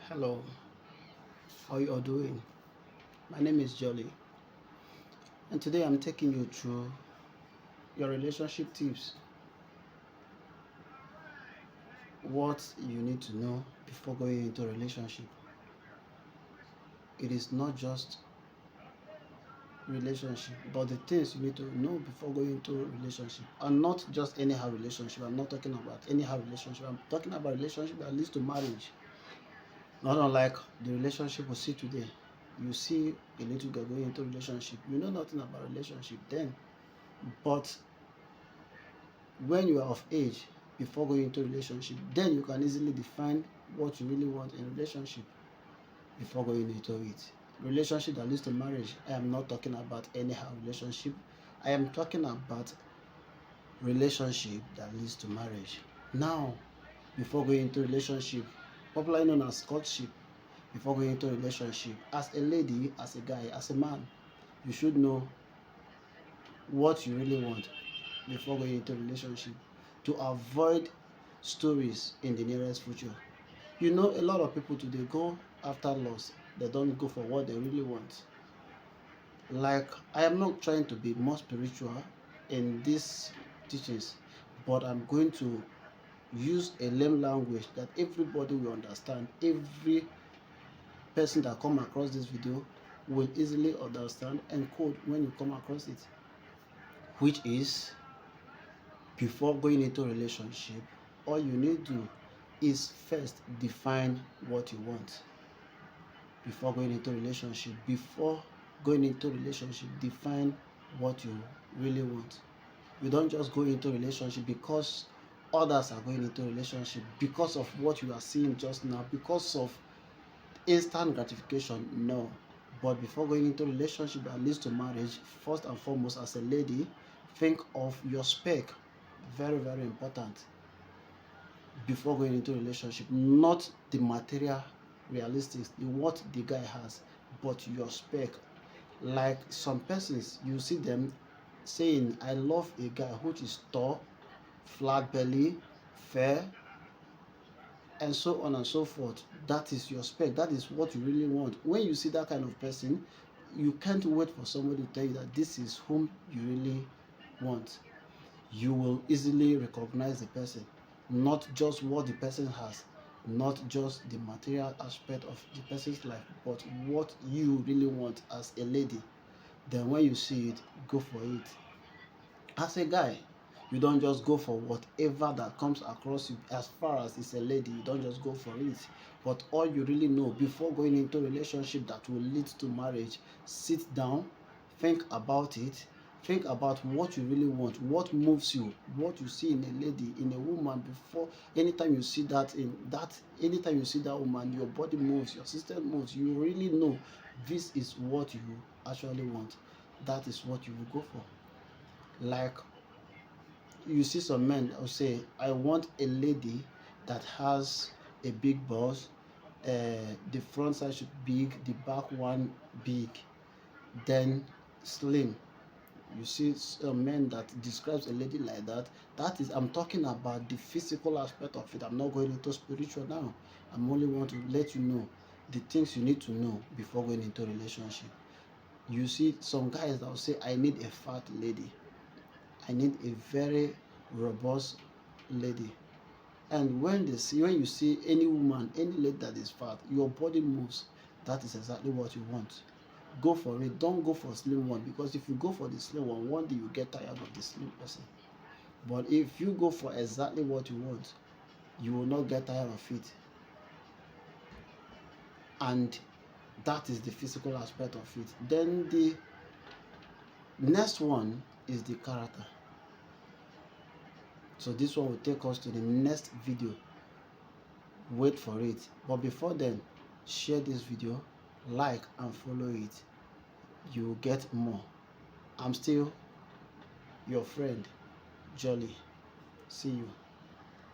Hello, how you all doing? My name is Jolly, and today I'm taking you through your relationship tips. What you need to know before going into a relationship. It is not just relationship, but the things you need to know before going into a relationship, and not just anyhow relationship. I'm not talking about anyhow relationship. I'm talking about relationship that leads to marriage. Not unlike the relationship we see today. You see a little girl going into a relationship. You know nothing about relationship then, but when you are of age before going into a relationship, then you can easily define what you really want in a relationship before going into it. Relationship that leads to marriage, I am not talking about anyhow relationship. I am talking about relationship that leads to marriage. Now, before going into a relationship, popularly known as courtship, before going into a relationship, as a lady, as a guy, as a man, you should know what you really want before going into a relationship to avoid stories in the nearest future. You know, a lot of people today go after loss. They don't go for what they really want. Like, I am not trying to be more spiritual in these teachings, but I'm going to use a lame language that everybody will understand. Every person that come across this video will easily understand and quote when you come across it, which is, before going into a relationship, all you need to do is first define what you want. Before going into a relationship, define what you really want. You don't just go into a relationship because others are going into a relationship, because of what you are seeing just now, because of instant gratification. No. But before going into a relationship that leads to marriage, first and foremost, as a lady, think of your spec. Very, very important. Before going into a relationship, not the material realistics, what the guy has, but your spec. Like some persons, you see them saying, I love a guy which is tall, flat belly, fair, and so on and so forth. That is your spec. That is what you really want. When you see that kind of person, you can't wait for somebody to tell you that this is whom you really want. You will easily recognize the person, not just what the person has, not just the material aspect of the person's life, but what you really want as a lady. Then when you see it, go for it. As a guy, you don't just go for whatever that comes across you. As far as it's a lady, you don't just go for it. But all you really know before going into a relationship that will lead to marriage, sit down, think about it, think about what you really want, what moves you, what you see in a lady, in a woman. Before, anytime you see that anytime you see that woman, your body moves, your system moves. You really know this is what you actually want. That is what you will go for. Like, you see some men who say, I want a lady that has a big boss, the front side should be big, the back one big, then slim. You see some men that describes a lady like that. That is, I'm talking about the physical aspect of it. I'm not going into spiritual now. I'm only want to let you know the things you need to know before going into a relationship. You see some guys that will say, I need a fat lady. I need a very robust lady. And when you see any woman, any lady that is fat, your body moves. That is exactly what you want. Go for it. Don't go for a slim one, because if you go for the slim one day you get tired of the slim person. But if you go for exactly what you want, you will not get tired of it. And that is the physical aspect of it. Then the next one is the character. So this one will take us to the next video. Wait for it. But before then, share this video, like and follow it. You will get more. I'm still your friend, Jolly. See you.